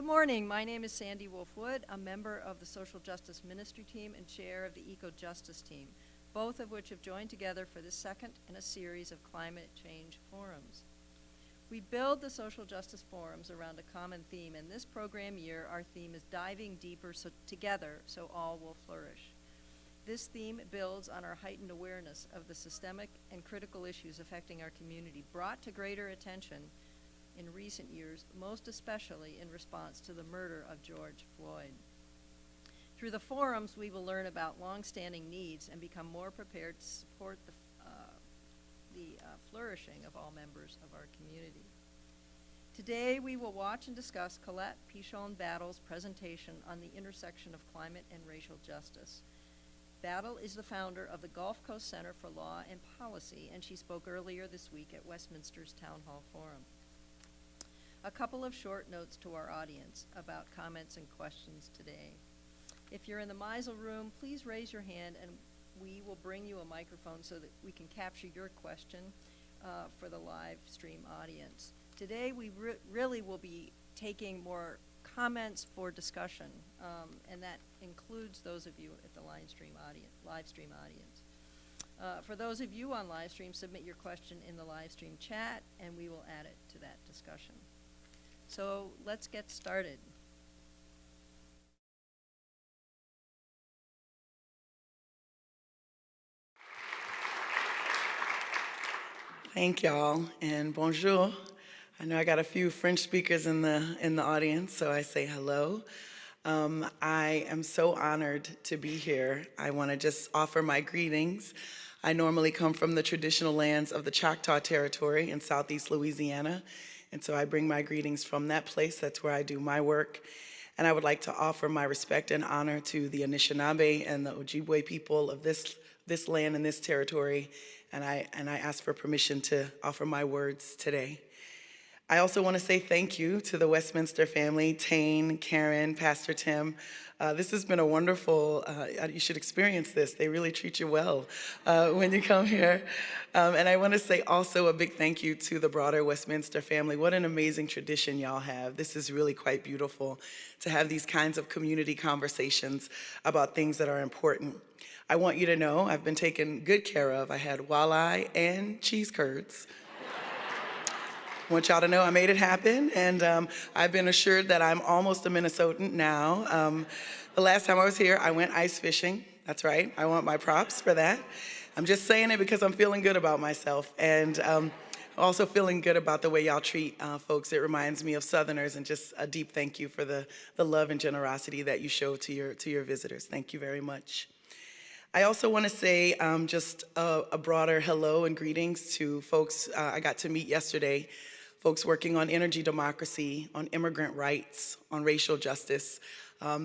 morning. My name is Sandy Wolfwood, a member of the Social Justice Ministry Team and chair of the Eco Justice Team, both of which have joined together for the second in a series of climate change forums. We build the social justice forums around a common theme, and this program year our theme is diving deeper together so all will flourish. This theme builds on our heightened awareness of the systemic and critical issues affecting our community, brought to greater attention in recent years, most especially in response to the murder of George Floyd. Through the forums, we will learn about long-standing needs and become more prepared to support the flourishing of all members of our community. Today, we will watch and discuss Colette Pichon Battle's presentation on the intersection of climate and racial justice. Battle is the founder of the Gulf Coast Center for Law and Policy, and she spoke earlier this week at Westminster's Town Hall Forum. A couple of short notes to our audience about comments and questions today. If you're in the Meisel room, please raise your hand and we will bring you a microphone so that we can capture your question for the live stream audience. Today we really will be taking more comments for discussion, and that includes those of you at the live stream audience. For those of you on live stream, submit your question in the live stream chat and we will add it to that discussion. So let's get started. Thank y'all, and bonjour. I know I got a few French speakers in the audience, so I say hello. I am so honored to be here. I want to just offer my greetings. I normally come from the traditional lands of the Choctaw Territory in southeast Louisiana, and so I bring my greetings from that place. That's where I do my work. And I would like to offer my respect and honor to the Anishinaabe and the Ojibwe people of this land and this territory, and I ask for permission to offer my words today. I also want to say thank you to the Westminster family, Tane, Karen, Pastor Tim. This has been a wonderful, you should experience this. They really treat you well when you come here. And I want to say also a big thank you to the broader Westminster family. What an amazing tradition y'all have. This is really quite beautiful to have these kinds of community conversations about things that are important. I want you to know I've been taken good care of. I had walleye and cheese curds. I want y'all to know I made it happen, and I've been assured that I'm almost a Minnesotan now. The last time I was here, I went ice fishing. That's right, I want my props for that. I'm just saying it because I'm feeling good about myself, and also feeling good about the way y'all treat folks. It reminds me of Southerners, and just a deep thank you for the love and generosity that you show to your visitors. Thank you very much. I also want to say just a broader hello and greetings to folks I got to meet yesterday, folks working on energy democracy, on immigrant rights, on racial justice.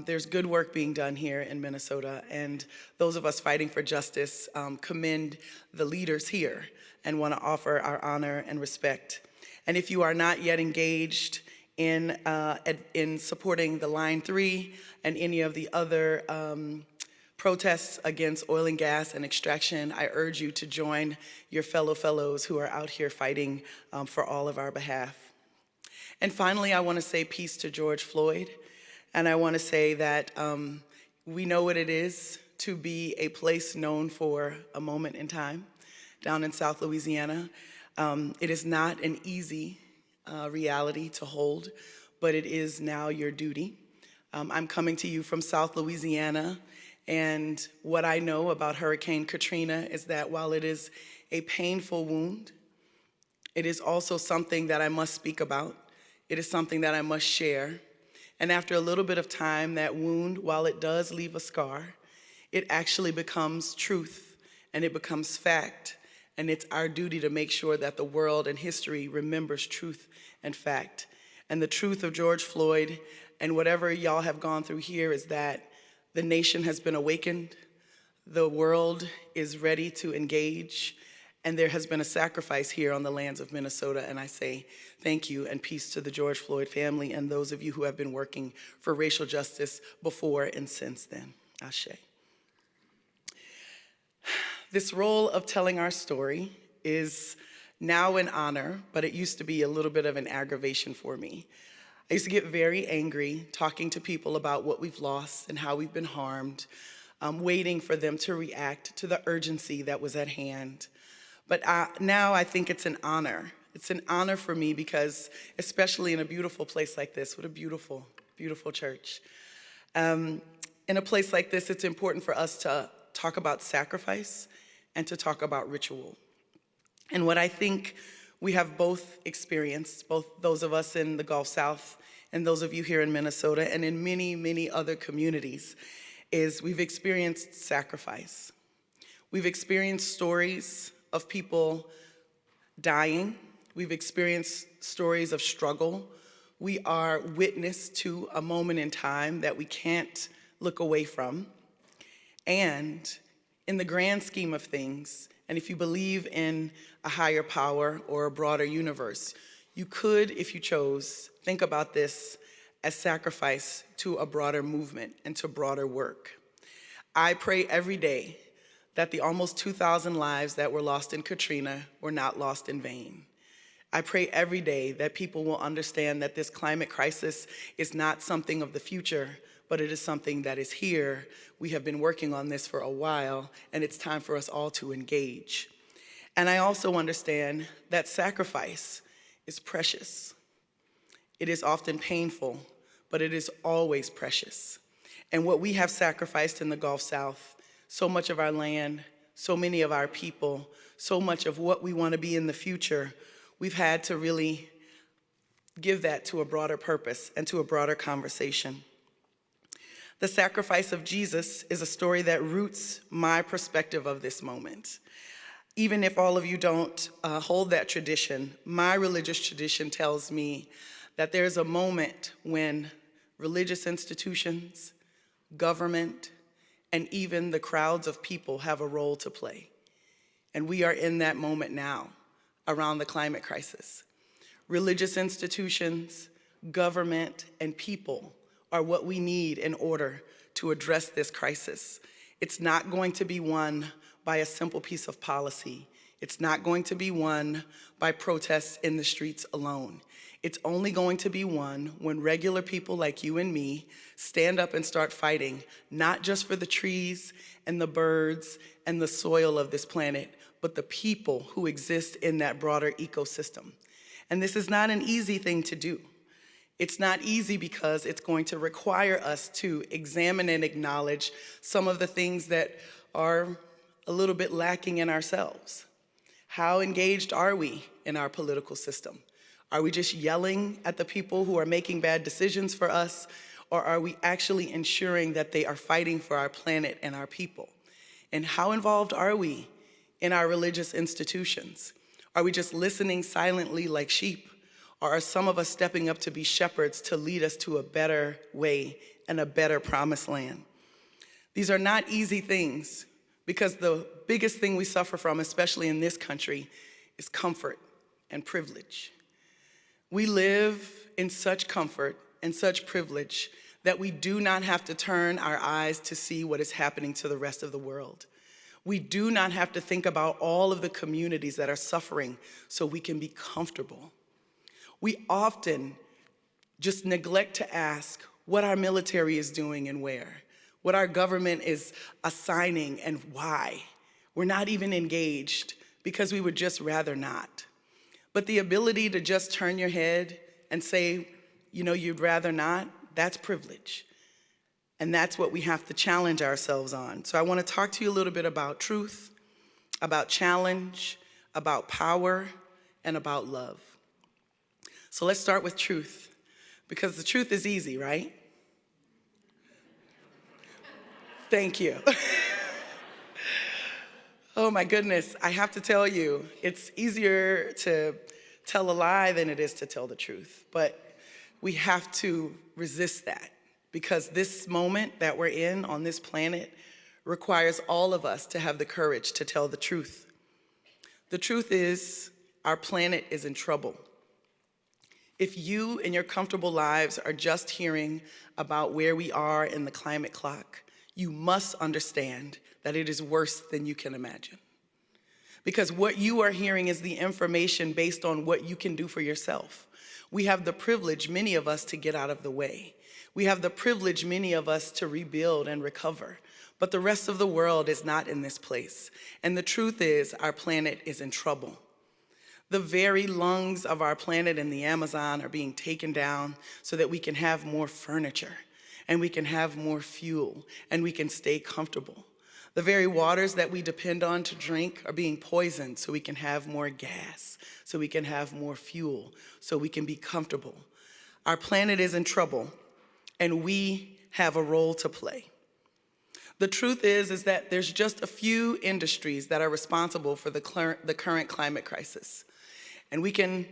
There's good work being done here in Minnesota, and those of us fighting for justice commend the leaders here and want to offer our honor and respect. And if you are not yet engaged in supporting the Line 3 and any of the other protests against oil and gas and extraction, I urge you to join your fellows who are out here fighting for all of our behalf. And finally, I want to say peace to George Floyd. And I want to say that we know what it is to be a place known for a moment in time down in South Louisiana. It is not an easy reality to hold, but it is now your duty. I'm coming to you from South Louisiana, and what I know about Hurricane Katrina is that while it is a painful wound, it is also something that I must speak about. It is something that I must share. And after a little bit of time, that wound, while it does leave a scar, it actually becomes truth and it becomes fact. And it's our duty to make sure that the world and history remembers truth and fact. And the truth of George Floyd and whatever y'all have gone through here is that the nation has been awakened, the world is ready to engage, and there has been a sacrifice here on the lands of Minnesota, and I say thank you and peace to the George Floyd family and those of you who have been working for racial justice before and since then. Ashe. This role of telling our story is now an honor, but it used to be a little bit of an aggravation for me. I used to get very angry talking to people about what we've lost and how we've been harmed, waiting for them to react to the urgency that was at hand. But now I think it's an honor. It's an honor for me because, especially in a beautiful place like this, what a beautiful, beautiful church. In a place like this, it's important for us to talk about sacrifice and to talk about ritual. And what I think we have both experienced, both those of us in the Gulf South and those of you here in Minnesota and in many, many other communities, is we've experienced sacrifice. We've experienced stories of people dying. We've experienced stories of struggle. We are witness to a moment in time that we can't look away from. And in the grand scheme of things, and if you believe in a higher power or a broader universe, you could, if you chose, think about this as sacrifice to a broader movement and to broader work. I pray every day that the almost 2,000 lives that were lost in Katrina were not lost in vain. I pray every day that people will understand that this climate crisis is not something of the future, but it is something that is here. We have been working on this for a while, and it's time for us all to engage. And I also understand that sacrifice is precious. It is often painful, but it is always precious. And what we have sacrificed in the Gulf South, so much of our land, so many of our people, so much of what we want to be in the future, we've had to really give that to a broader purpose and to a broader conversation. The sacrifice of Jesus is a story that roots my perspective of this moment. Even if all of you don't hold that tradition, my religious tradition tells me that there's a moment when religious institutions, government, and even the crowds of people have a role to play. And we are in that moment now around the climate crisis. Religious institutions, government, and people are what we need in order to address this crisis. It's not going to be won by a simple piece of policy. It's not going to be won by protests in the streets alone. It's only going to be won when regular people like you and me stand up and start fighting, not just for the trees and the birds and the soil of this planet, but the people who exist in that broader ecosystem. And this is not an easy thing to do. It's not easy because it's going to require us to examine and acknowledge some of the things that are a little bit lacking in ourselves. How engaged are we in our political system? Are we just yelling at the people who are making bad decisions for us, or are we actually ensuring that they are fighting for our planet and our people? And how involved are we in our religious institutions? Are we just listening silently like sheep, or are some of us stepping up to be shepherds to lead us to a better way and a better promised land? These are not easy things, because the biggest thing we suffer from, especially in this country, is comfort and privilege. We live in such comfort and such privilege that we do not have to turn our eyes to see what is happening to the rest of the world. We do not have to think about all of the communities that are suffering so we can be comfortable. We often just neglect to ask what our military is doing and where, what our government is assigning and why. We're not even engaged because we would just rather not. But the ability to just turn your head and say, you know, you'd rather not, that's privilege. And that's what we have to challenge ourselves on. So I want to talk to you a little bit about truth, about challenge, about power, and about love. So let's start with truth, because the truth is easy, right? Thank you. Oh my goodness, I have to tell you, it's easier to tell a lie than it is to tell the truth. But we have to resist that, because this moment that we're in on this planet requires all of us to have the courage to tell the truth. The truth is, our planet is in trouble. If you in your comfortable lives are just hearing about where we are in the climate clock, you must understand that it is worse than you can imagine. Because what you are hearing is the information based on what you can do for yourself. We have the privilege, many of us, to get out of the way. We have the privilege, many of us, to rebuild and recover. But the rest of the world is not in this place. And the truth is, our planet is in trouble. The very lungs of our planet in the Amazon are being taken down so that we can have more furniture, and we can have more fuel, and we can stay comfortable. The very waters that we depend on to drink are being poisoned so we can have more gas, so we can have more fuel, so we can be comfortable. Our planet is in trouble, and we have a role to play. The truth is that there's just a few industries that are responsible for the current climate crisis. And we can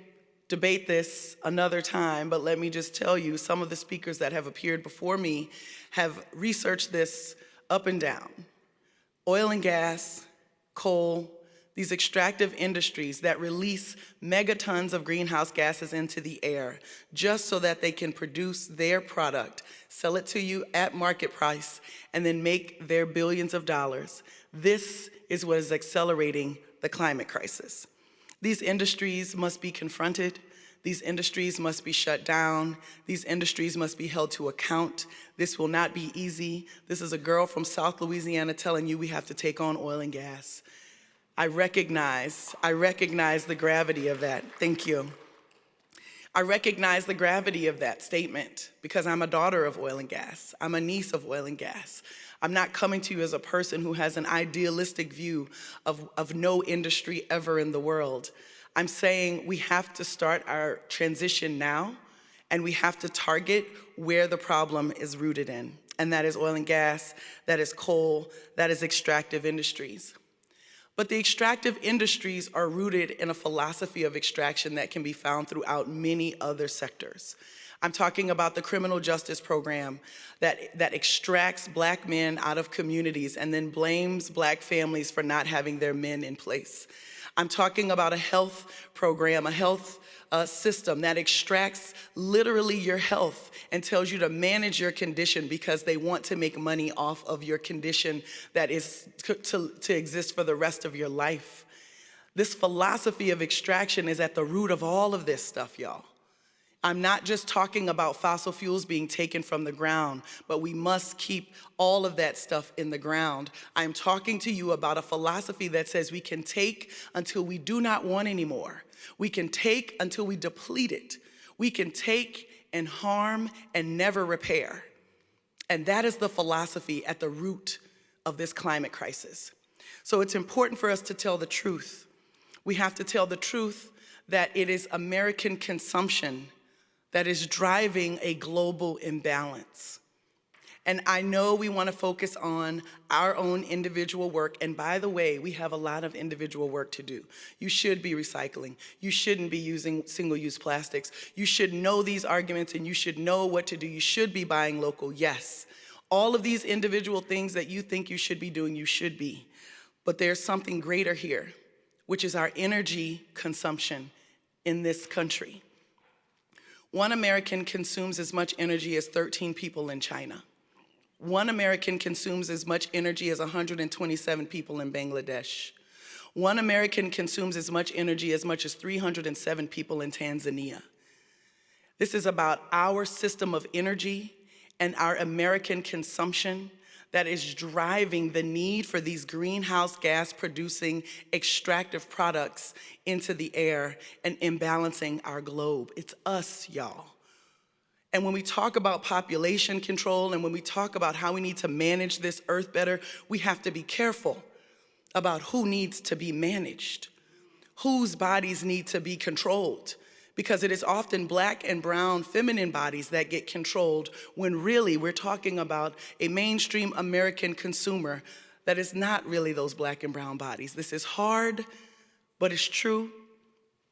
debate this another time, but let me just tell you, some of the speakers that have appeared before me have researched this up and down. Oil and gas, coal, these extractive industries that release megatons of greenhouse gases into the air just so that they can produce their product, sell it to you at market price, and then make their billions of dollars. This is what is accelerating the climate crisis. These industries must be confronted. These industries must be shut down. These industries must be held to account. This will not be easy. This is a girl from South Louisiana telling you we have to take on oil and gas. I recognize the gravity of that. Thank you. I recognize the gravity of that statement because I'm a daughter of oil and gas. I'm a niece of oil and gas. I'm not coming to you as a person who has an idealistic view of no industry ever in the world. I'm saying we have to start our transition now, and we have to target where the problem is rooted in. And that is oil and gas, that is coal, that is extractive industries. But the extractive industries are rooted in a philosophy of extraction that can be found throughout many other sectors. I'm talking about the criminal justice program that extracts Black men out of communities and then blames Black families for not having their men in place. I'm talking about a health program, a health system that extracts literally your health and tells you to manage your condition because they want to make money off of your condition that is to exist for the rest of your life. This philosophy of extraction is at the root of all of this stuff, y'all. I'm not just talking about fossil fuels being taken from the ground, but we must keep all of that stuff in the ground. I'm talking to you about a philosophy that says we can take until we do not want anymore. We can take until we deplete it. We can take and harm and never repair. And that is the philosophy at the root of this climate crisis. So it's important for us to tell the truth. We have to tell the truth that it is American consumption that is driving a global imbalance. And I know we want to focus on our own individual work. And by the way, we have a lot of individual work to do. You should be recycling. You shouldn't be using single-use plastics. You should know these arguments and you should know what to do. You should be buying local, yes. All of these individual things that you think you should be doing, you should be. But there's something greater here, which is our energy consumption in this country. One American consumes as much energy as 13 people in China. One American consumes as much energy as 127 people in Bangladesh. One American consumes as much energy as much as 307 people in Tanzania. This is about our system of energy and our American consumption that is driving the need for these greenhouse gas producing extractive products into the air and imbalancing our globe. It's us, y'all. And when we talk about population control and when we talk about how we need to manage this earth better, we have to be careful about who needs to be managed, whose bodies need to be controlled. Because it is often Black and brown feminine bodies that get controlled when really we're talking about a mainstream American consumer that is not really those Black and brown bodies. This is hard, but it's true.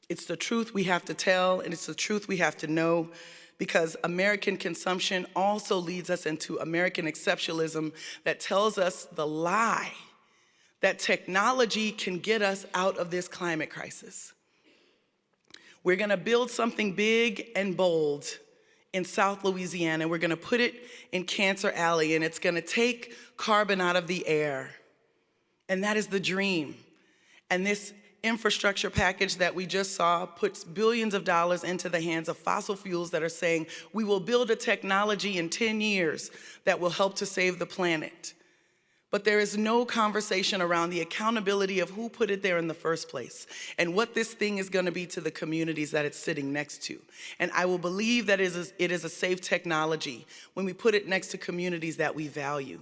It's the truth we have to tell, and it's the truth we have to know, because American consumption also leads us into American exceptionalism that tells us the lie that technology can get us out of this climate crisis. We're gonna build something big and bold in South Louisiana. We're gonna put it in Cancer Alley, and it's gonna take carbon out of the air. And that is the dream. And this infrastructure package that we just saw puts billions of dollars into the hands of fossil fuels that are saying we will build a technology in 10 years that will help to save the planet. But there is no conversation around the accountability of who put it there in the first place and what this thing is going to be to the communities that it's sitting next to. And I will believe that it is a safe technology when we put it next to communities that we value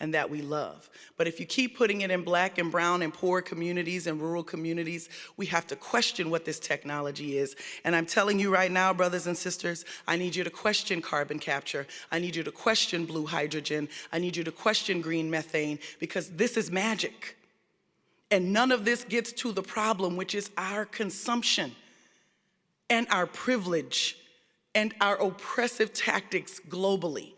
and that we love. But if you keep putting it in Black and brown and poor communities and rural communities, we have to question what this technology is. And I'm telling you right now, brothers and sisters, I need you to question carbon capture. I need you to question blue hydrogen. I need you to question green methane, because this is magic. And none of this gets to the problem, which is our consumption and our privilege and our oppressive tactics globally.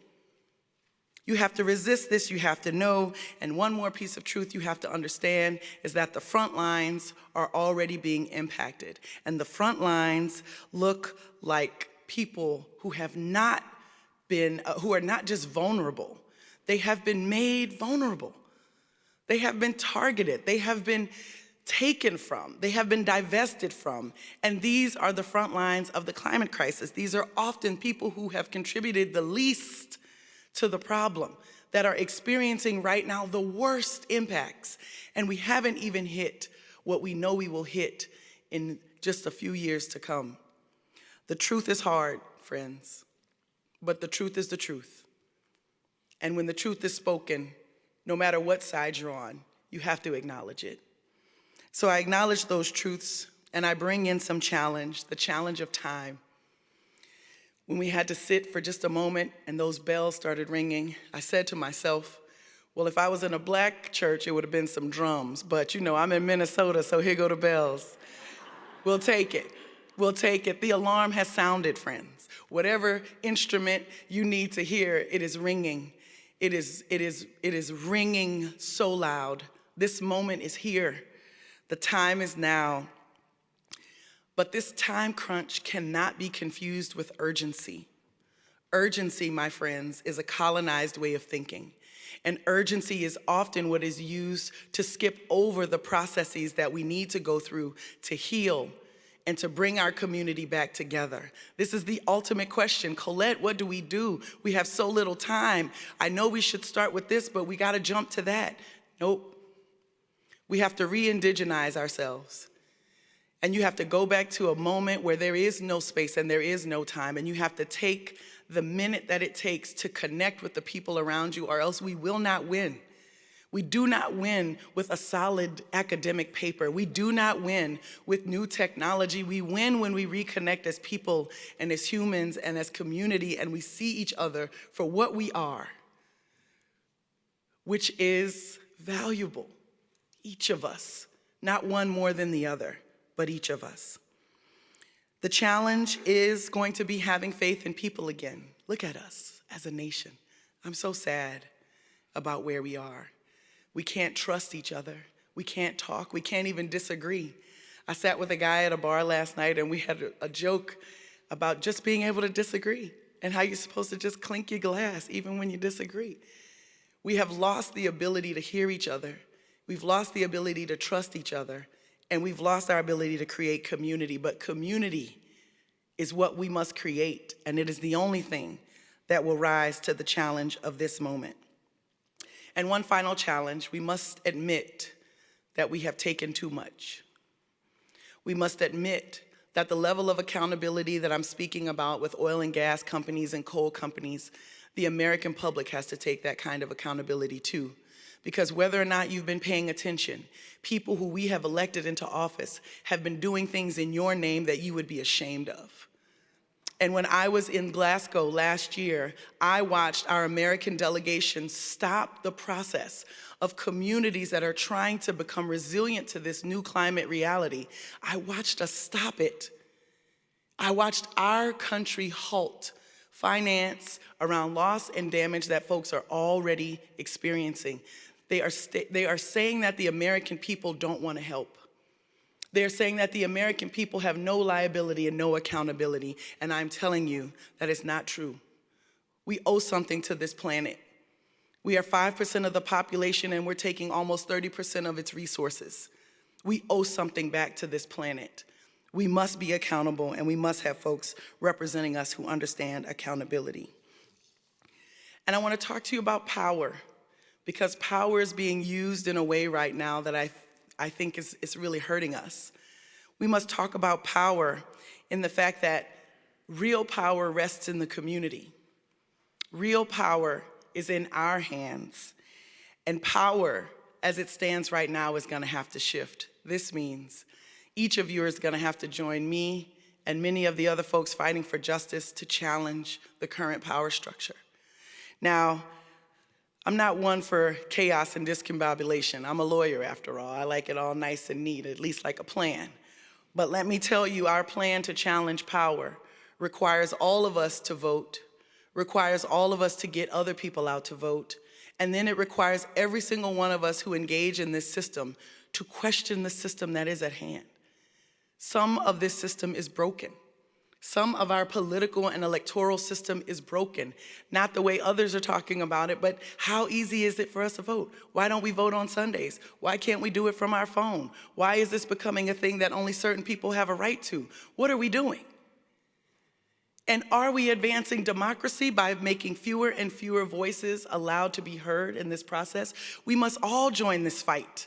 You have to resist this, you have to know, and one more piece of truth you have to understand is that the front lines are already being impacted. And the front lines look like people who have not been, who are not just vulnerable, they have been made vulnerable. They have been targeted, they have been taken from, they have been divested from, and these are the front lines of the climate crisis. These are often people who have contributed the least to the problem, that are experiencing right now the worst impacts. And we haven't even hit what we know we will hit in just a few years to come. The truth is hard, friends, but the truth is the truth. And when the truth is spoken, no matter what side you're on, you have to acknowledge it. So I acknowledge those truths, and I bring in some challenge, the challenge of time. When we had to sit for just a moment and those bells started ringing, I said to myself, well, if I was in a Black church, it would have been some drums. But you know, I'm in Minnesota, so here go the bells. We'll take it. We'll take it. The alarm has sounded, friends. Whatever instrument you need to hear, it is ringing. It is ringing so loud. This moment is here. The time is now. But this time crunch cannot be confused with urgency. Urgency, my friends, is a colonized way of thinking. And urgency is often what is used to skip over the processes that we need to go through to heal and to bring our community back together. This is the ultimate question. Colette, what do? We have so little time. I know we should start with this, but we gotta jump to that. Nope. We have to re-indigenize ourselves. And you have to go back to a moment where there is no space and there is no time, and you have to take the minute that it takes to connect with the people around you, or else we will not win. We do not win with a solid academic paper. We do not win with new technology. We win when we reconnect as people and as humans and as community, and we see each other for what we are, which is valuable, each of us, not one more than the other, but each of us. The challenge is going to be having faith in people again. Look at us as a nation. I'm so sad about where we are. We can't trust each other. We can't talk. We can't even disagree. I sat with a guy at a bar last night and we had a joke about just being able to disagree and how you're supposed to just clink your glass even when you disagree. We have lost the ability to hear each other. We've lost the ability to trust each other. And we've lost our ability to create community, but community is what we must create, and it is the only thing that will rise to the challenge of this moment. And one final challenge, we must admit that we have taken too much. We must admit that the level of accountability that I'm speaking about with oil and gas companies and coal companies, the American public has to take that kind of accountability too. Because whether or not you've been paying attention, people who we have elected into office have been doing things in your name that you would be ashamed of. And when I was in Glasgow last year, I watched our American delegation stop the process of communities that are trying to become resilient to this new climate reality. I watched us stop it. I watched our country halt finance around loss and damage that folks are already experiencing. They are saying that the American people don't want to help. They're saying that the American people have no liability and no accountability, and I'm telling you that it's not true. We owe something to this planet. We are 5% of the population, and we're taking almost 30% of its resources. We owe something back to this planet. We must be accountable, and we must have folks representing us who understand accountability. And I want to talk to you about power, because power is being used in a way right now that I think is really hurting us. We must talk about power in the fact that real power rests in the community. Real power is in our hands. And power, as it stands right now, is going to have to shift. This means each of you is going to have to join me and many of the other folks fighting for justice to challenge the current power structure. Now, I'm not one for chaos and discombobulation. I'm a lawyer, after all. I like it all nice and neat, at least like a plan. But let me tell you, our plan to challenge power requires all of us to vote, requires all of us to get other people out to vote, and then it requires every single one of us who engage in this system to question the system that is at hand. Some of this system is broken. Some of our political and electoral system is broken. Not the way others are talking about it, but how easy is it for us to vote? Why don't we vote on Sundays? Why can't we do it from our phone? Why is this becoming a thing that only certain people have a right to? What are we doing? And are we advancing democracy by making fewer and fewer voices allowed to be heard in this process? We must all join this fight.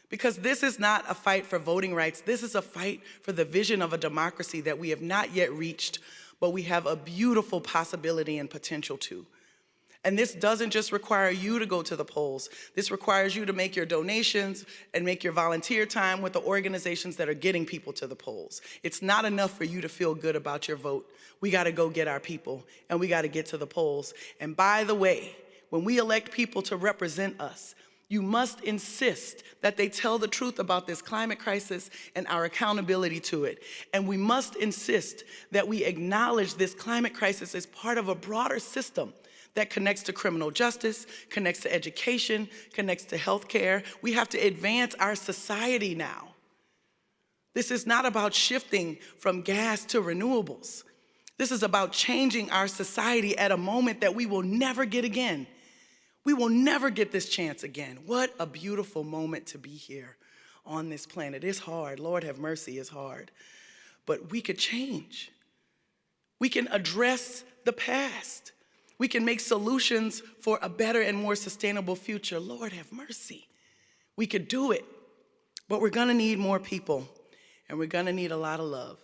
Because this is not a fight for voting rights. This is a fight for the vision of a democracy that we have not yet reached, but we have a beautiful possibility and potential to. And this doesn't just require you to go to the polls. This requires you to make your donations and make your volunteer time with the organizations that are getting people to the polls. It's not enough for you to feel good about your vote. We got to go get our people, and we got to get to the polls. And by the way, when we elect people to represent us, you must insist that they tell the truth about this climate crisis and our accountability to it. And we must insist that we acknowledge this climate crisis as part of a broader system that connects to criminal justice, connects to education, connects to healthcare. We have to advance our society now. This is not about shifting from gas to renewables. This is about changing our society at a moment that we will never get again. We will never get this chance again. What a beautiful moment to be here on this planet. It's hard. Lord have mercy, it's hard. But we could change. We can address the past. We can make solutions for a better and more sustainable future. Lord have mercy. We could do it. But we're going to need more people, and we're going to need a lot of love.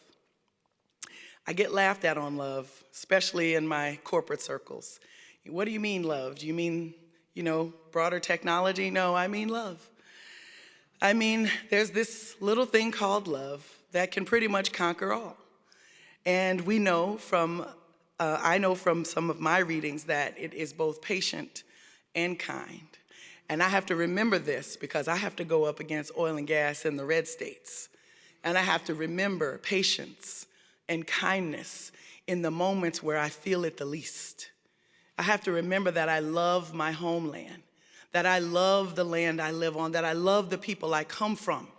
I get laughed at on love, especially in my corporate circles. What do you mean love? Do you mean, broader technology? No, I mean love. I mean, there's this little thing called love that can pretty much conquer all. And we know from, I know from some of my readings that it is both patient and kind. And I have to remember this because I have to go up against oil and gas in the red states. And I have to remember patience and kindness in the moments where I feel it the least. I have to remember that I love my homeland, that I love the land I live on, that I love the people I come from,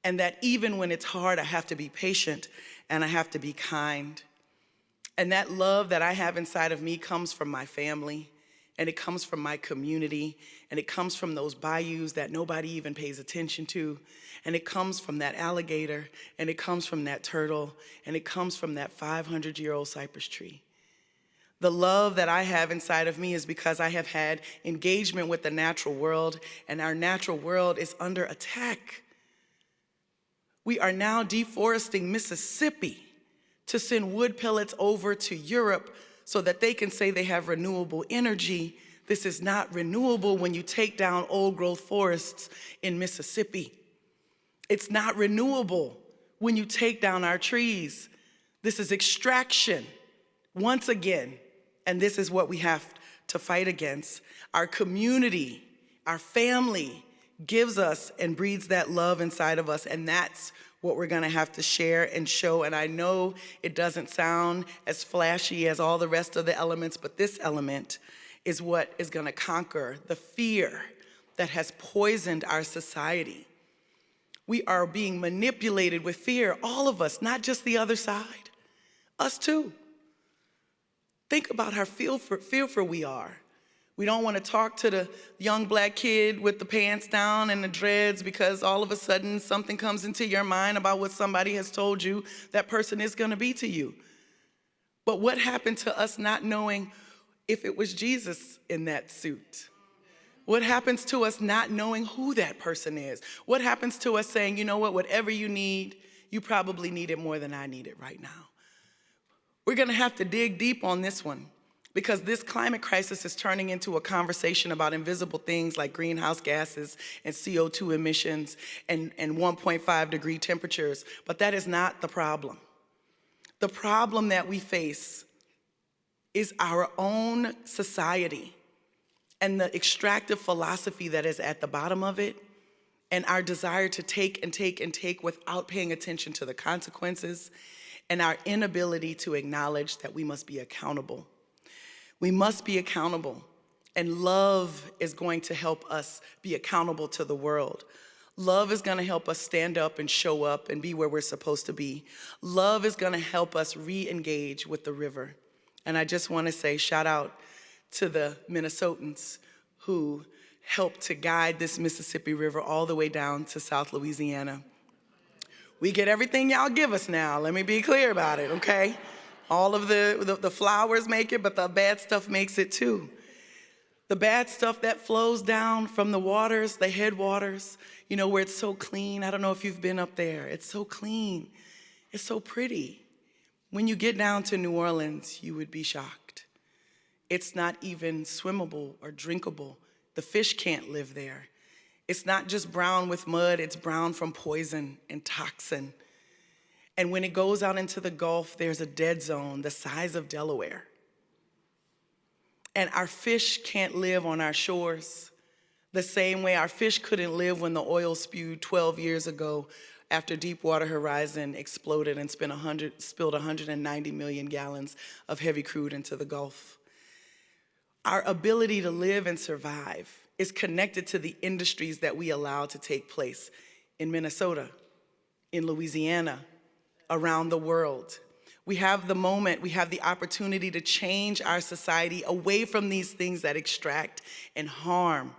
and that even when it's hard, I have to be patient and I have to be kind. And that love that I have inside of me comes from my family, and it comes from my community, and it comes from those bayous that nobody even pays attention to, and it comes from that alligator, and it comes from that turtle, and it comes from that 500-year-old cypress tree. The love that I have inside of me is because I have had engagement with the natural world, and our natural world is under attack. We are now deforesting Mississippi to send wood pellets over to Europe so that they can say they have renewable energy. This is not renewable when you take down old growth forests in Mississippi. It's not renewable when you take down our trees. This is extraction once again. And this is what we have to fight against. Our community, our family gives us and breeds that love inside of us, and that's what we're gonna have to share and show. And I know it doesn't sound as flashy as all the rest of the elements, but this element is what is gonna conquer the fear that has poisoned our society. We are being manipulated with fear, all of us, not just the other side, us too. Think about how fearful we are We don't want to talk to the young black kid with the pants down and the dreads because all of a sudden something comes into your mind about what somebody has told you that person is going to be to you. But what happened to us not knowing if it was Jesus in that suit? What happens to us not knowing who that person is? What happens to us saying, you know what, whatever you need, you probably need it more than I need it right now? We're going to have to dig deep on this one, because this climate crisis is turning into a conversation about invisible things like greenhouse gases and CO2 emissions and 1.5 degree temperatures, but that is not the problem. The problem that we face is our own society and the extractive philosophy that is at the bottom of it, and our desire to take and take and take without paying attention to the consequences, and our inability to acknowledge that we must be accountable. We must be accountable, and love is going to help us be accountable to the world. Love is going to help us stand up and show up and be where we're supposed to be. Love is going to help us re-engage with the river. And I just want to say shout out to the Minnesotans who helped to guide this Mississippi River all the way down to South Louisiana. We get everything y'all give us now. Let me be clear about it, okay? All of the flowers make it, but the bad stuff makes it too. The bad stuff that flows down from the waters, the headwaters, you know, where it's so clean. I don't know if you've been up there. It's so clean. It's so pretty. When you get down to New Orleans, you would be shocked. It's not even swimmable or drinkable. The fish can't live there. It's not just brown with mud, it's brown from poison and toxin. And when it goes out into the Gulf, there's a dead zone the size of Delaware. And our fish can't live on our shores the same way our fish couldn't live when the oil spewed 12 years ago after Deepwater Horizon exploded and spilled 190 million gallons of heavy crude into the Gulf. Our ability to live and survive is connected to the industries that we allow to take place in Minnesota, in Louisiana, around the world. We have the moment, we have the opportunity to change our society away from these things that extract and harm.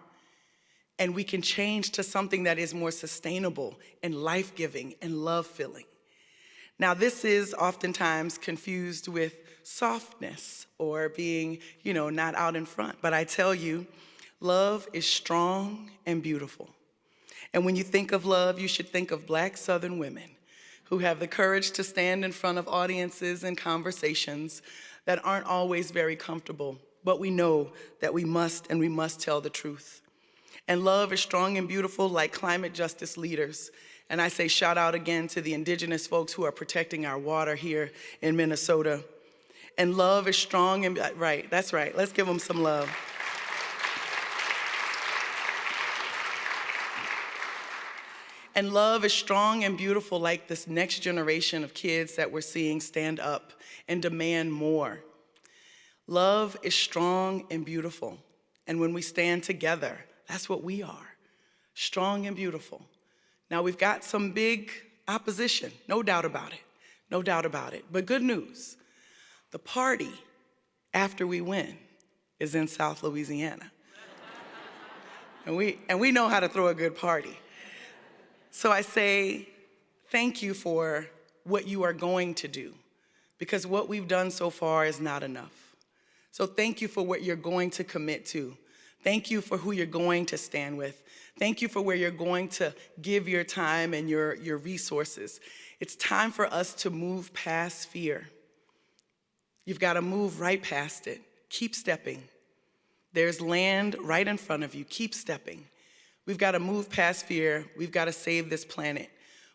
And we can change to something that is more sustainable and life-giving and love-filling. Now, this is oftentimes confused with softness or being, not out in front. But I tell you, love is strong and beautiful. And when you think of love, you should think of Black Southern women who have the courage to stand in front of audiences and conversations that aren't always very comfortable, but we know that we must tell the truth. And love is strong and beautiful like climate justice leaders. And I say shout out again to the indigenous folks who are protecting our water here in Minnesota. And love is strong and, right, that's right, let's give them some love. And love is strong and beautiful like this next generation of kids that we're seeing stand up and demand more. Love is strong and beautiful. And when we stand together, that's what we are, strong and beautiful. Now we've got some big opposition, no doubt about it. But good news, the party after we win is in South Louisiana. And we know how to throw a good party. So I say thank you for what you are going to do, because what we've done so far is not enough. So thank you for what you're going to commit to. Thank you for who you're going to stand with. Thank you for where you're going to give your time and your resources. It's time for us to move past fear. You've got to move right past it. Keep stepping. There's land right in front of you. Keep stepping. We've got to move past fear. We've got to save this planet.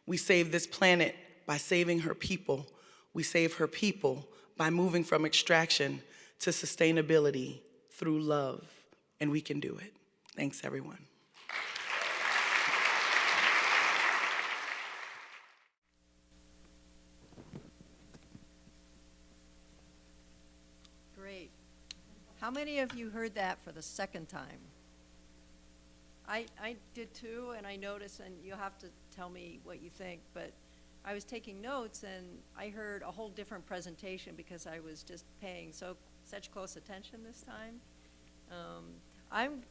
We save this planet by saving her people. We save her people by moving from extraction to sustainability through love. And we can do it. Thanks, everyone. Great. How many of you heard that for the second time? I did too, and I noticed, and you'll have to tell me what you think, but I was taking notes and I heard a whole different presentation because I was just paying such close attention this time. I'm,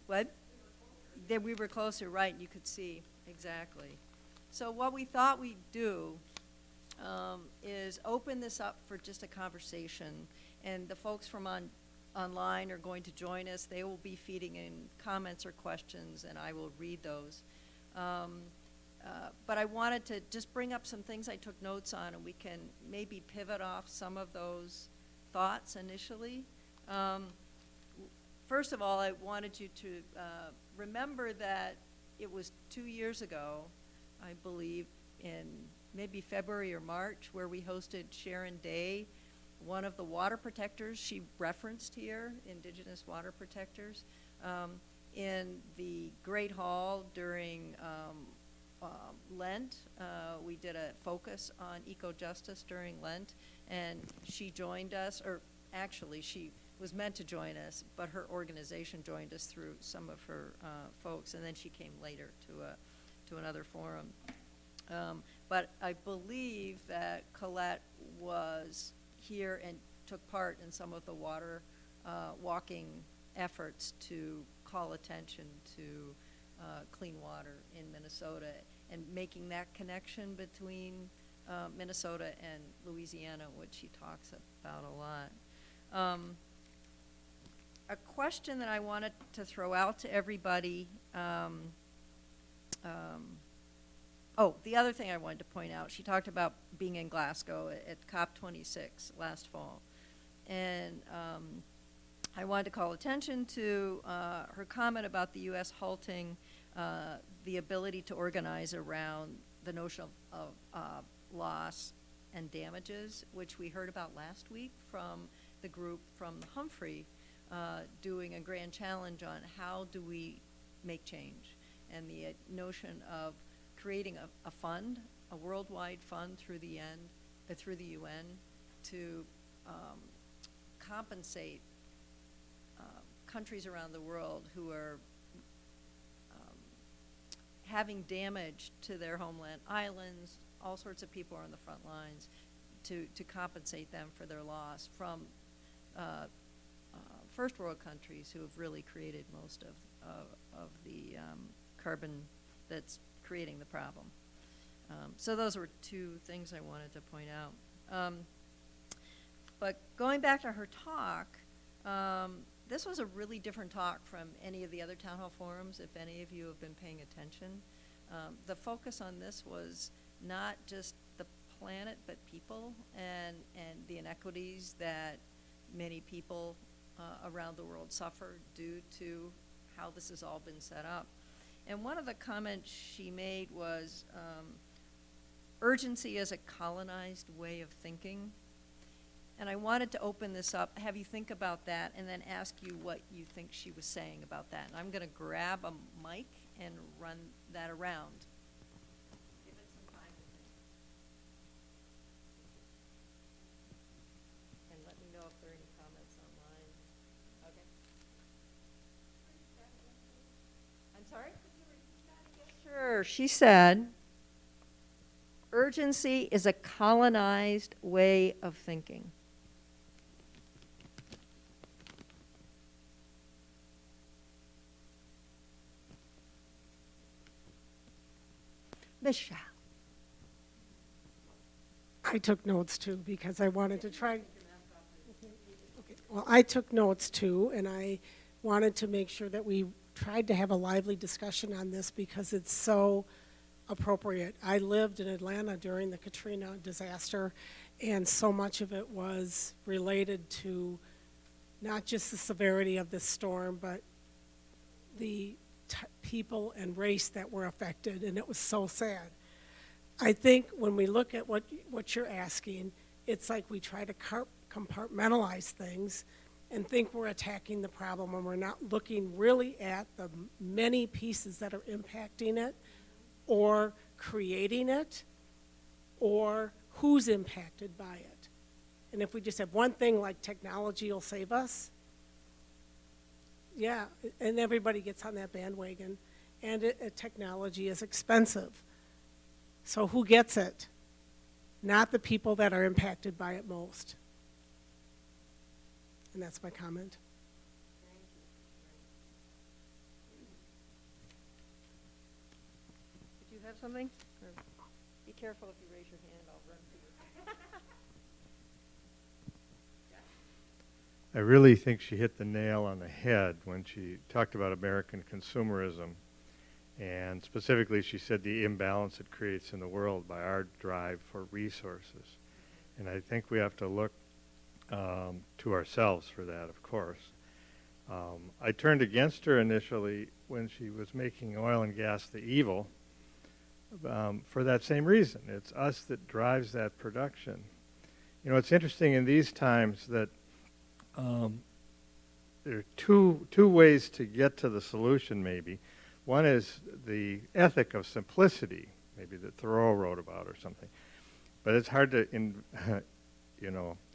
what? That we were closer, right, you could see, exactly. So what we thought we'd do is open this up for just a conversation, and the folks from online are going to join us. They will be feeding in comments or questions, and I will read those. But I wanted to just bring up some things I took notes on, and we can maybe pivot off some of those thoughts initially. First of all, I wanted you to remember that it was 2 years ago, I believe, in maybe February or March, where we hosted Sharon Day, one of the water protectors she referenced here, Indigenous water protectors, in the Great Hall during Lent. We did a focus on eco-justice during Lent, and she joined us, or actually she was meant to join us, but her organization joined us through some of her folks, and then she came later to another forum. But I believe that Colette was here and took part in some of the water walking efforts to call attention to clean water in Minnesota and making that connection between Minnesota and Louisiana, which he talks about a lot. A question that I wanted to throw out to everybody, oh, the other thing I wanted to point out, she talked about being in Glasgow at COP26 last fall. And I wanted to call attention to her comment about the U.S. halting the ability to organize around the notion of loss and damages, which we heard about last week from the group from the Humphrey, doing a grand challenge on how do we make change, and the notion of creating a fund, a worldwide fund through the UN to compensate countries around the world who are having damage to their homeland, islands, all sorts of people are on the front lines, to compensate them for their loss from first world countries who have really created most of the carbon that's creating the problem. So those were two things I wanted to point out. But going back to her talk, this was a really different talk from any of the other town hall forums, if any of you have been paying attention. The focus on this was not just the planet, but people and the inequities that many people around the world suffer due to how this has all been set up. And one of the comments she made was urgency as a colonized way of thinking. And I wanted to open this up, have you think about that, and then ask you what you think she was saying about that. And I'm going to grab a mic and run that around. Give it some time to think. And let me know if there are any comments online. Okay. I'm sorry? Sure. She said, urgency is a colonized way of thinking. Michelle. I took notes too because I wanted to try. Okay. Well, I took notes too, and I wanted to make sure that we tried to have a lively discussion on this because it's so appropriate. I lived in Atlanta during the Katrina disaster, and so much of it was related to not just the severity of this storm, but the people and race that were affected, and it was so sad. I think when we look at what you're asking, it's like we try to compartmentalize things and think we're attacking the problem, and we're not looking really at the many pieces that are impacting it or creating it or who's impacted by it. And if we just have one thing like technology will save us, yeah, and everybody gets on that bandwagon, and technology is expensive. So who gets it? Not the people that are impacted by it most. And that's my comment. Did you have something? Or be careful if you raise your hand, I'll run to you. I really think she hit the nail on the head when she talked about American consumerism. And specifically, she said the imbalance it creates in the world by our drive for resources. And I think we have to look to ourselves for that, of course. I turned against her initially when she was making oil and gas the evil for that same reason. It's us that drives that production. You know, it's interesting in these times that there are two ways to get to the solution, maybe. One is the ethic of simplicity, maybe that Thoreau wrote about or something. But it's hard to,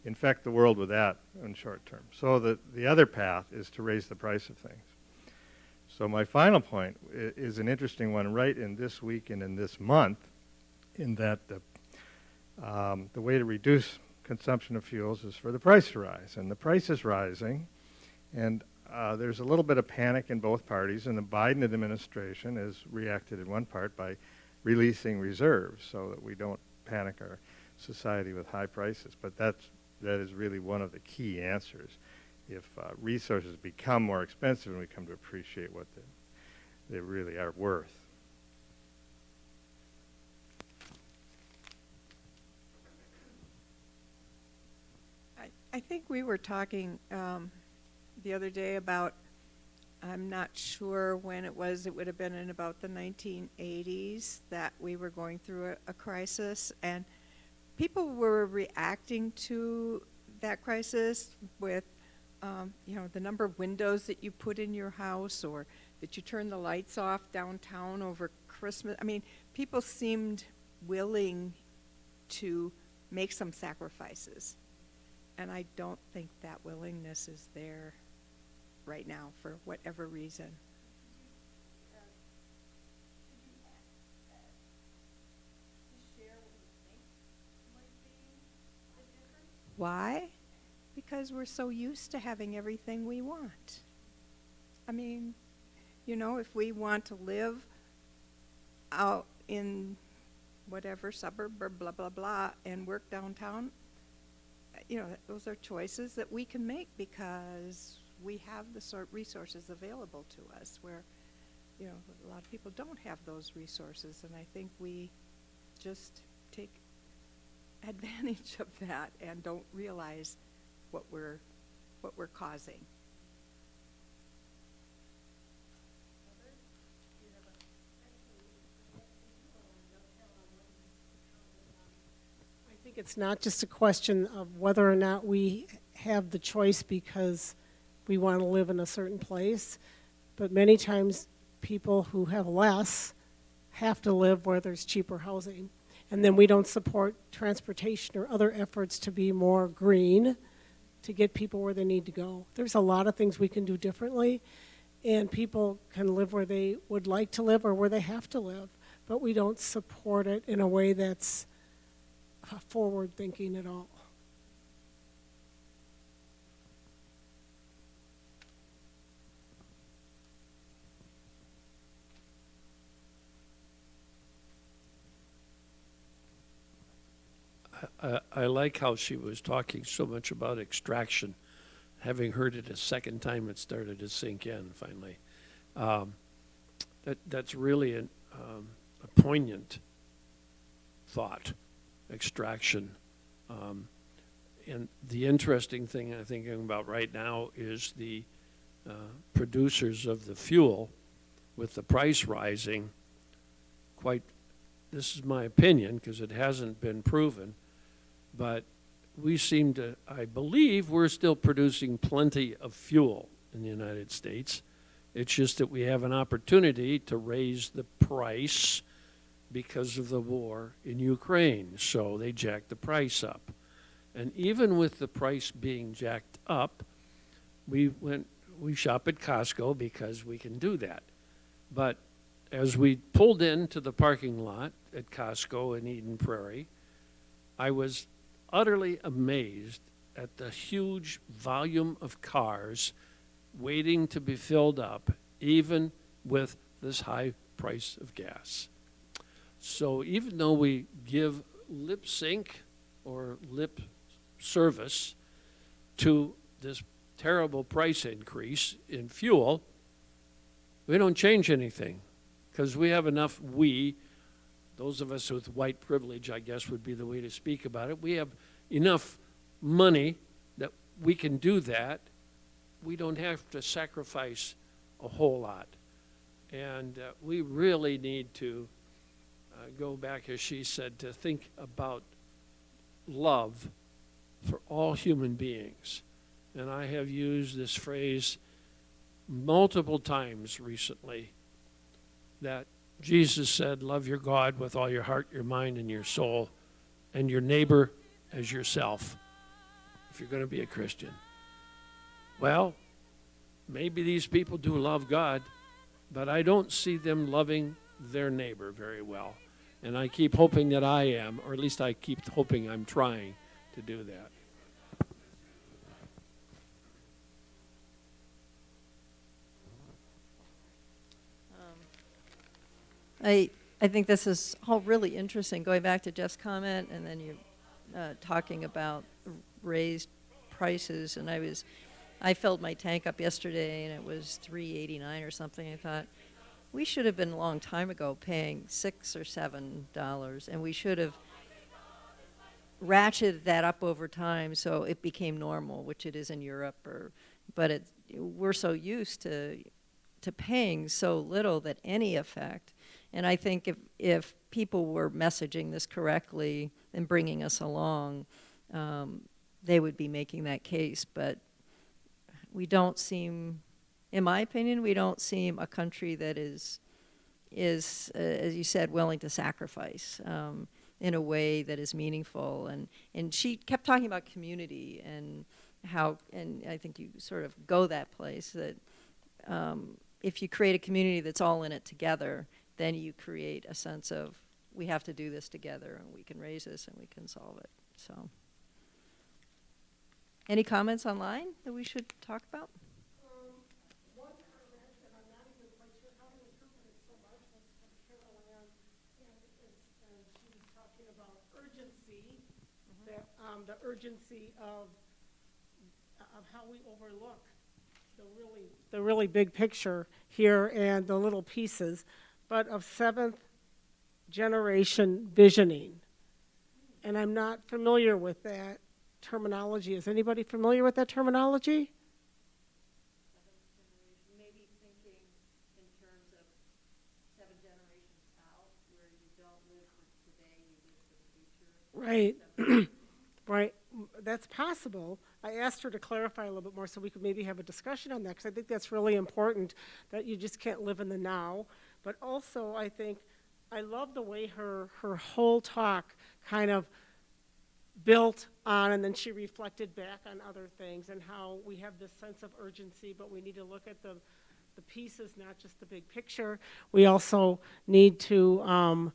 infect the world with that in short term. So the other path is to raise the price of things. So my final point is an interesting one right in this week and in this month, in that the way to reduce consumption of fuels is for the price to rise. And the price is rising, and there's a little bit of panic in both parties, and the Biden administration has reacted in one part by releasing reserves so that we don't panic our society with high prices. But that is really one of the key answers. If resources become more expensive and we come to appreciate what they really are worth. I think we were talking the other day about, I'm not sure when it would have been in about the 1980s that we were going through a crisis, and people were reacting to that crisis with, the number of windows that you put in your house, or that you turn the lights off downtown over Christmas. I mean, people seemed willing to make some sacrifices. And I don't think that willingness is there right now for whatever reason. Why? Because we're so used to having everything we want. I mean, if we want to live out in whatever suburb or blah, blah, blah, and work downtown, those are choices that we can make because we have the resources available to us, where, a lot of people don't have those resources, and I think we just take advantage of that and don't realize what we're causing. I think it's not just a question of whether or not we have the choice because we want to live in a certain place, but many times people who have less have to live where there's cheaper housing. And then we don't support transportation or other efforts to be more green to get people where they need to go. There's a lot of things we can do differently, and people can live where they would like to live or where they have to live, but we don't support it in a way that's forward thinking at all. I like how she was talking so much about extraction. Having heard it a second time, it started to sink in finally. That's really a poignant thought, extraction. And the interesting thing I'm thinking about right now is the producers of the fuel, with the price rising, this is my opinion because it hasn't been proven, but we seem to, I believe we're still producing plenty of fuel in the United States. It's just that we have an opportunity to raise the price because of the war in Ukraine. So they jacked the price up. And even with the price being jacked up, we shop at Costco because we can do that. But as we pulled into the parking lot at Costco in Eden Prairie, I was utterly amazed at the huge volume of cars waiting to be filled up, even with this high price of gas. So even though we give lip sync or lip service to this terrible price increase in fuel, we don't change anything because we have enough, those of us with white privilege, I guess would be the way to speak about it, we have enough money that we can do that. We don't have to sacrifice a whole lot. And we really need to go back, as she said, to think about love for all human beings. And I have used this phrase multiple times recently, that Jesus said, love your God with all your heart, your mind, and your soul, and your neighbor as yourself, if you're going to be a Christian. Well, maybe these people do love God, but I don't see them loving their neighbor very well. And I keep hoping that I am, or at least I keep hoping I'm trying to do that. I think this is all really interesting, going back to Jeff's comment, and then you're talking about raised prices, and I filled my tank up yesterday, and it was $3.89 or something. I thought, we should have been a long time ago paying $6 or $7, and we should have ratcheted that up over time so it became normal, which it is in Europe. But we're so used to paying so little that any effect. And I think if people were messaging this correctly and bringing us along, they would be making that case. But we don't seem, in my opinion, we don't seem a country that is as you said, willing to sacrifice in a way that is meaningful. And she kept talking about community and how, and I think you sort of go that place, that if you create a community that's all in it together, then you create a sense of, we have to do this together, and we can raise this, and we can solve it. So, any comments online that we should talk about? One comment, and I'm not even quite sure how to interpret it so much, was from Caroline, and she was talking about urgency, that the urgency of how we overlook the really big picture here and the little pieces, but of seventh generation visioning. And I'm not familiar with that terminology. Is anybody familiar with that terminology? Maybe thinking in terms of 7 generations out, where you don't live for today, you live for the future. Right. Right. That's possible. I asked her to clarify a little bit more so we could maybe have a discussion on that, because I think that's really important, that you just can't live in the now. But also, I think, I love the way her whole talk kind of built on, and then she reflected back on other things, and how we have this sense of urgency, but we need to look at the pieces, not just the big picture. We also need to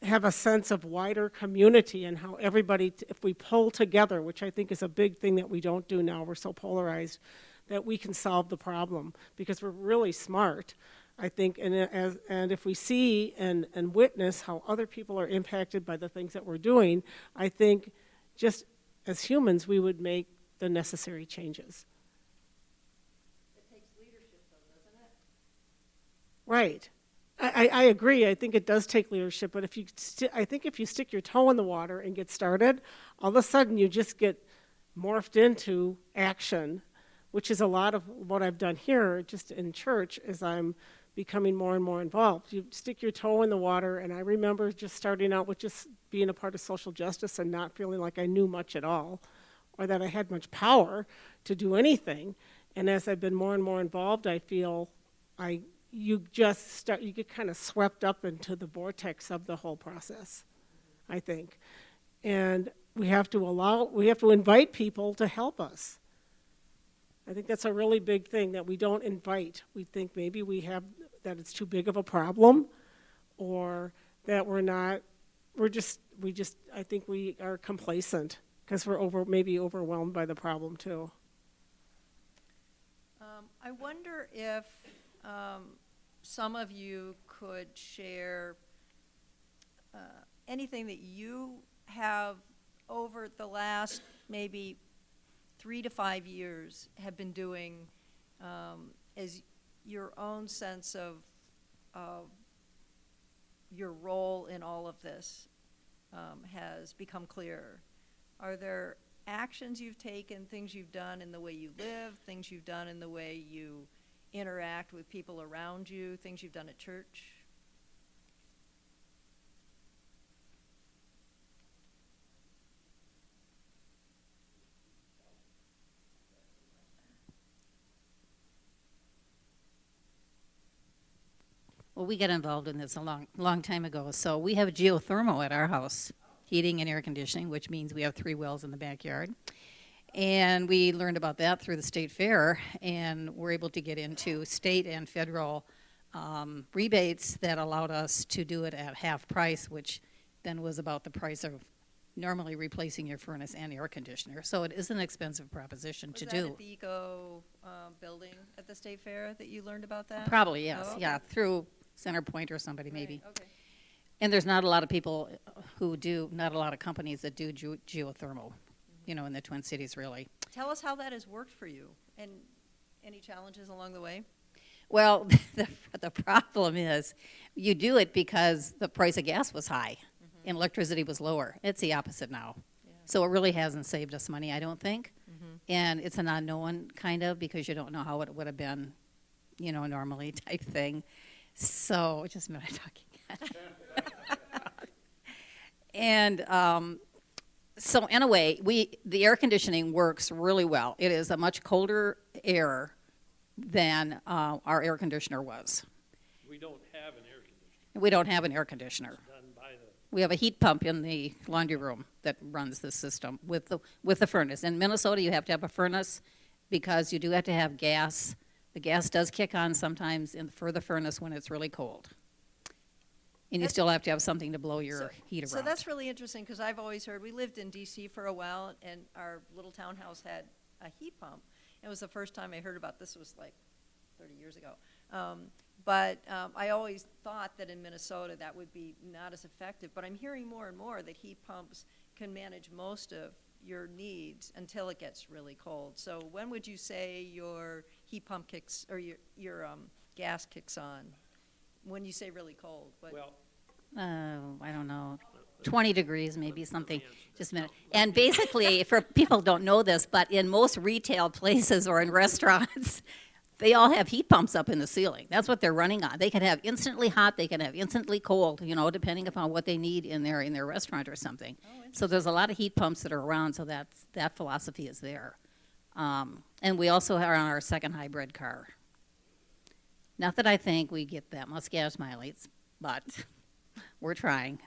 have a sense of wider community, and how everybody, if we pull together, which I think is a big thing that we don't do now, we're so polarized, that we can solve the problem, because we're really smart, I think, and if we see and witness how other people are impacted by the things that we're doing, I think just as humans, we would make the necessary changes. It takes leadership, though, doesn't it? Right. I agree. I think it does take leadership, but I think if you stick your toe in the water and get started, all of a sudden you just get morphed into action, which is a lot of what I've done here just in church as I'm becoming more and more involved. You stick your toe in the water, and I remember just starting out with just being a part of social justice and not feeling like I knew much at all, or that I had much power to do anything. And as I've been more and more involved, I feel you get kind of swept up into the vortex of the whole process, I think. And we have to invite people to help us. I think that's a really big thing that we don't invite. We think maybe that it's too big of a problem, or that I think we are complacent because we're maybe overwhelmed by the problem too. I wonder if some of you could share anything that you have over the last maybe 3 to 5 years have been doing as your own sense of your role in all of this has become clearer. Are there actions you've taken, things you've done in the way you live, things you've done in the way you interact with people around you, things you've done at church? Well, we got involved in this a long time ago. So we have geothermal at our house, heating and air conditioning, which means we have 3 wells in the backyard. And we learned about that through the state fair, and we're able to get into state and federal rebates that allowed us to do it at half price, which then was about the price of normally replacing your furnace and air conditioner. So it is an expensive proposition to Was do. that at the Eco building at the state fair that you learned about that? Probably, yes, Oh, okay. yeah, through Center Point or somebody Right, maybe. okay. And there's not a lot of people who do, not a lot of companies that do geothermal, you know, in the Twin Cities, really. Tell us how that has worked for you, and any challenges along the way? Well, the problem is, you do it because the price of gas was high and electricity was lower. It's the opposite now. Yeah. So it really hasn't saved us money, I don't think. And it's an unknown, kind of, because you don't know how it would have been, you know, normally type thing. So, just a minute, I'm talking. And so anyway, the air conditioning works really well. It is a much colder air than our air conditioner was. We don't have an air conditioner. We don't have an air conditioner. Done by the We have a heat pump in the laundry room that runs the system with the furnace. In Minnesota, you have to have a furnace because you do have to have gas. The gas does kick on sometimes for the furnace when it's really cold. And you That's- still have to have something to blow your heat around. So that's really interesting, because I've always heard, we lived in D.C. for a while, and our little townhouse had a heat pump. It was the first time I heard about this, was like 30 years ago. But I always thought that in Minnesota that would be not as effective. But I'm hearing more and more that heat pumps can manage most of your needs until it gets really cold. So when would you say your heat pump kicks, or your gas kicks on? When you say really cold, what? well, I don't know, 20 degrees, maybe something, just a minute. And basically, for people who don't know this, but in most retail places or in restaurants, they all have heat pumps up in the ceiling. That's what they're running on. They can have instantly hot, they can have instantly cold, you know, depending upon what they need in their restaurant or something. So there's a lot of heat pumps that are around, so that philosophy is there. And we also are on our second hybrid car. Not that I think we get that much gas mileage, but we're trying.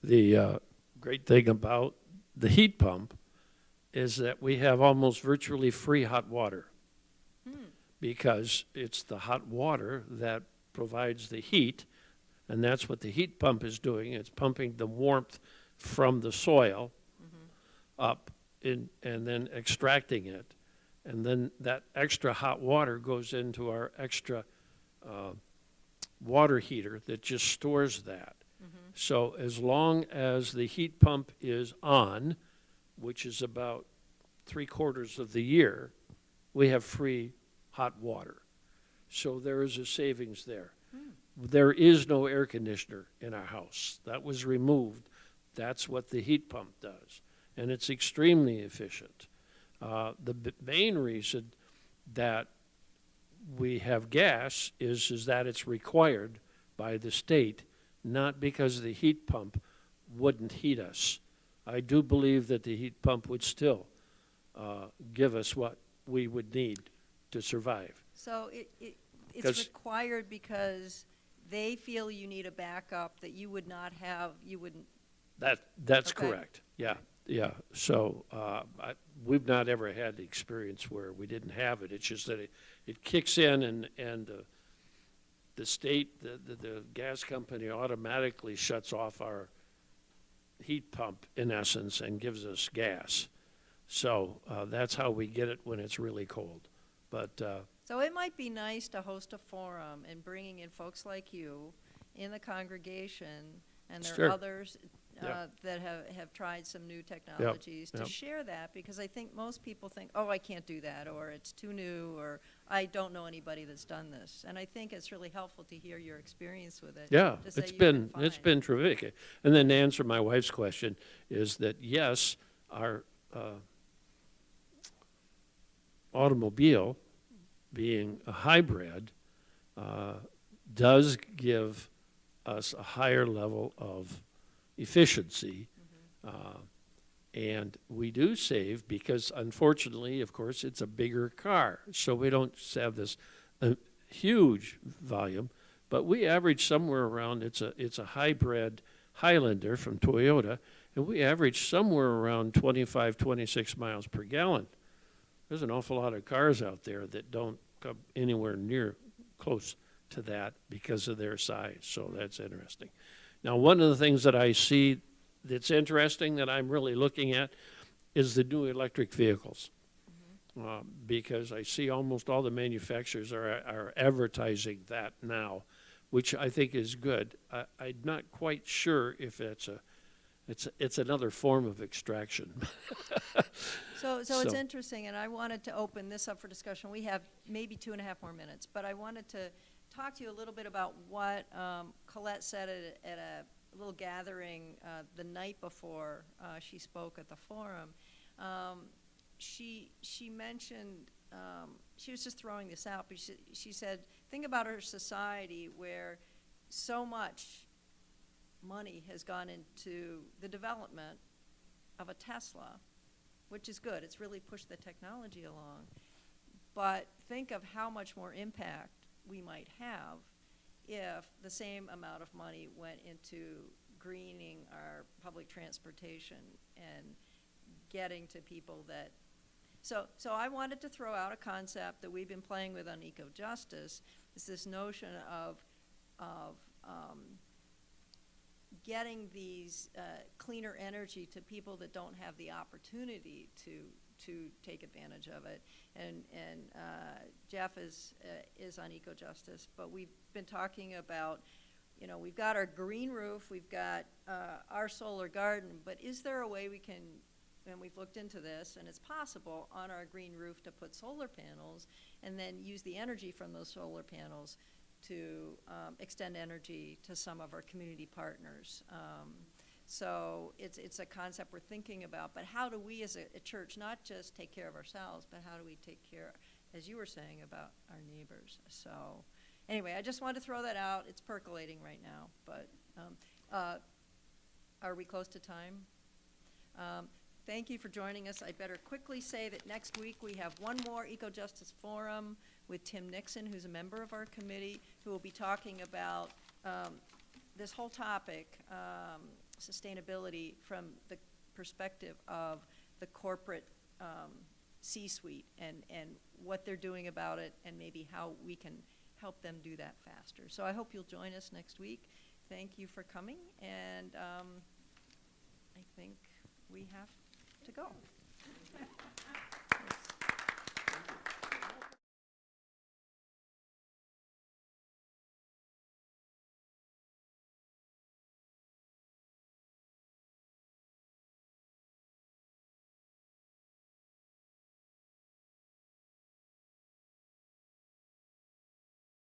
the great thing about the heat pump is that we have almost virtually free hot water because it's the hot water that provides the heat, and that's what the heat pump is doing. It's pumping the warmth from the soil up and then extracting it. And then that extra hot water goes into our extra water heater that just stores that. So as long as the heat pump is on, which is about 3/4 of the year, we have free hot water. So there is a savings there. There is no air conditioner in our house. That was removed. That's what the heat pump does. And it's extremely efficient. The main reason that we have gas is that it's required by the state, not because the heat pump wouldn't heat us. I do believe that the heat pump would still give us what we would need to survive. So it's 'Cause- required because they feel you need a backup that you would not have, you wouldn't. That's Okay. correct. Yeah, yeah. So we've not ever had the experience where we didn't have it. It's just that it kicks in and the state, the gas company automatically shuts off our heat pump in essence and gives us gas. So that's how we get it when it's really cold. But So it might be nice to host a forum and bringing in folks like you in the congregation, and there Sure. are others Yeah. that have tried some new technologies to yep. share that, because I think most people think, oh, I can't do that, or it's too new, or I don't know anybody that's done this. And I think it's really helpful to hear your experience with it. yeah, to say it's you've been fine. terrific. And then to answer my wife's question is that yes, our automobile, being a hybrid, does give us a higher level of efficiency. And we do save because, unfortunately, of course, it's a bigger car. So we don't have this huge volume, but we average somewhere around, it's a hybrid Highlander from Toyota, and we average somewhere around 25, 26 miles per gallon. There's an awful lot of cars out there that don't come anywhere near close to that because of their size. So that's interesting. Now, one of the things that I see that's interesting that I'm really looking at is the new electric vehicles. Because I see almost all the manufacturers are advertising that now, which I think is good. I'm not quite sure if it's another form of extraction. So it's So- interesting, and I wanted to open this up for discussion. We have maybe 2.5 more minutes, but I wanted to talk to you a little bit about what Colette said at a little gathering the night before she spoke at the forum. She mentioned, she was just throwing this out, but she said, think about our society where so much money has gone into the development of a Tesla, which is good. It's really pushed the technology along. But think of how much more impact we might have if the same amount of money went into greening our public transportation and getting to people that. So I wanted to throw out a concept that we've been playing with on eco-justice, is this notion of getting these cleaner energy to people that don't have the opportunity to take advantage of it. And Jeff is on eco-justice, but we've been talking about, we've got our green roof, we've got our solar garden, but is there a way we can, and we've looked into this, and it's possible on our green roof to put solar panels and then use the energy from those solar panels to extend energy to some of our community partners. So it's a concept we're thinking about, but how do we as a church not just take care of ourselves, but how do we take care, as you were saying, about our neighbors? So anyway, I just wanted to throw that out. It's percolating right now, but are we close to time? Thank you for joining us. I better quickly say that next week we have one more Eco-Justice Forum with Tim Nixon, who's a member of our committee, who will be talking about this whole topic, sustainability, from the perspective of the corporate C-suite and what they're doing about it, and maybe how we can help them do that faster. So I hope you'll join us next week. Thank you for coming, and I think we have to go.